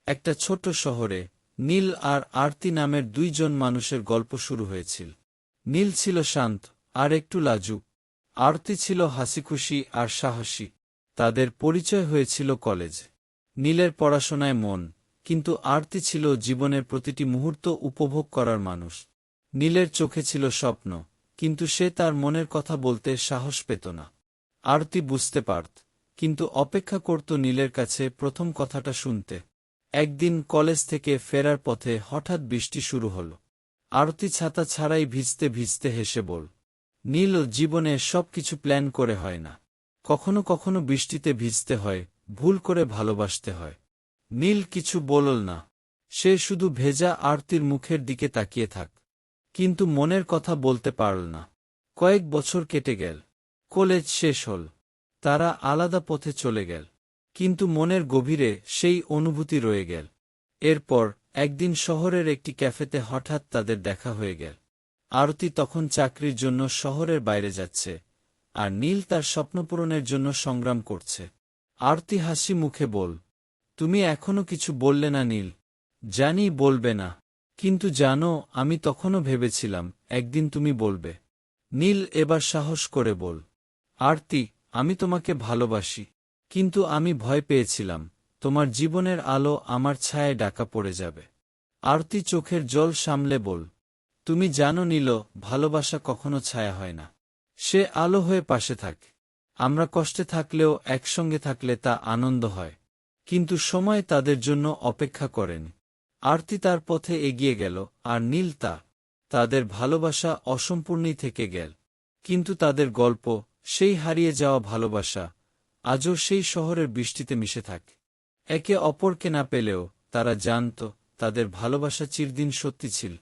একটা ছোট্ট শহরে নীল আর আরতি নামের দুইজন মানুষের গল্প শুরু হয়েছিল। নীল ছিল শান্ত আর একটু লাজুক। আরতি ছিল হাসিখুশি আর সাহসী। তাদের পরিচয় হয়েছিল কলেজে। নীলের পড়াশোনায় মন, কিন্তু আরতি ছিল জীবনের প্রতিটি মুহূর্ত উপভোগ করার মানুষ। নীলের চোখে ছিল স্বপ্ন, কিন্তু সে তার মনের কথা বলতে সাহস পেত না। আরতি বুঝতে পারত, কিন্তু অপেক্ষা করত নীলের কাছে প্রথম কথাটা শুনতে। একদিন কলেজ থেকে ফেরার পথে হঠাৎ বৃষ্টি শুরু হল। আরতি ছাতা ছাড়াই ভিজতে ভিজতে হেসে বল, নীল, জীবনে সবকিছু প্ল্যান করে হয় না। কখনো কখনো বৃষ্টিতে ভিজতে হয়, ভুল করে ভালোবাসতে হয়। নীল কিছু বলল না। সে শুধু ভেজা আরতির মুখের দিকে তাকিয়ে থাক, কিন্তু মনের কথা বলতে পারল না। কয়েক বছর কেটে গেল। কলেজ শেষ হল। তারা আলাদা পথে চলে গেল, কিন্তু মনের গভীরে সেই অনুভূতি রয়ে গেল। এরপর একদিন শহরের একটি ক্যাফেতে হঠাৎ তাদের দেখা হয়ে গেল। আরতি তখন চাকরির জন্য শহরের বাইরে যাচ্ছে, আর নীল তার স্বপ্নপূরণের জন্য সংগ্রাম করছে। আরতি হাসি মুখে বল, তুমি এখনো কিছু বললে না নীল। জানি বলবে না, কিন্তু জানো, আমি তখনও ভেবেছিলাম একদিন তুমি বলবে। নীল এবার সাহস করে বল, আরতি, আমি তোমাকে ভালোবাসি, কিন্তু আমি ভয় পেয়েছিলাম তোমার জীবনের আলো আমার ছায়ায় ঢাকা পড়ে যাবে। আরতি চোখের জল সামলে বল, তুমি জানো নীল, ভালোবাসা কখনো ছায়া হয় না। সে আলো হয়ে পাশে থাকে। আমরা কষ্টে থাকলেও একসঙ্গে থাকলে তা আনন্দ হয়। কিন্তু সময় তাদের জন্য অপেক্ষা করেন। আরতি তার পথে এগিয়ে গেল, আর নীল তাদের ভালোবাসা অসম্পূর্ণই থেকে গেল। কিন্তু তাদের গল্প, সেই হারিয়ে যাওয়া ভালোবাসা, আজও সেই শহরের বৃষ্টিতে মিশে থাকে। একে অপরকে না পেলেও তারা জানত তাদের ভালোবাসা চিরদিন সত্যি ছিল।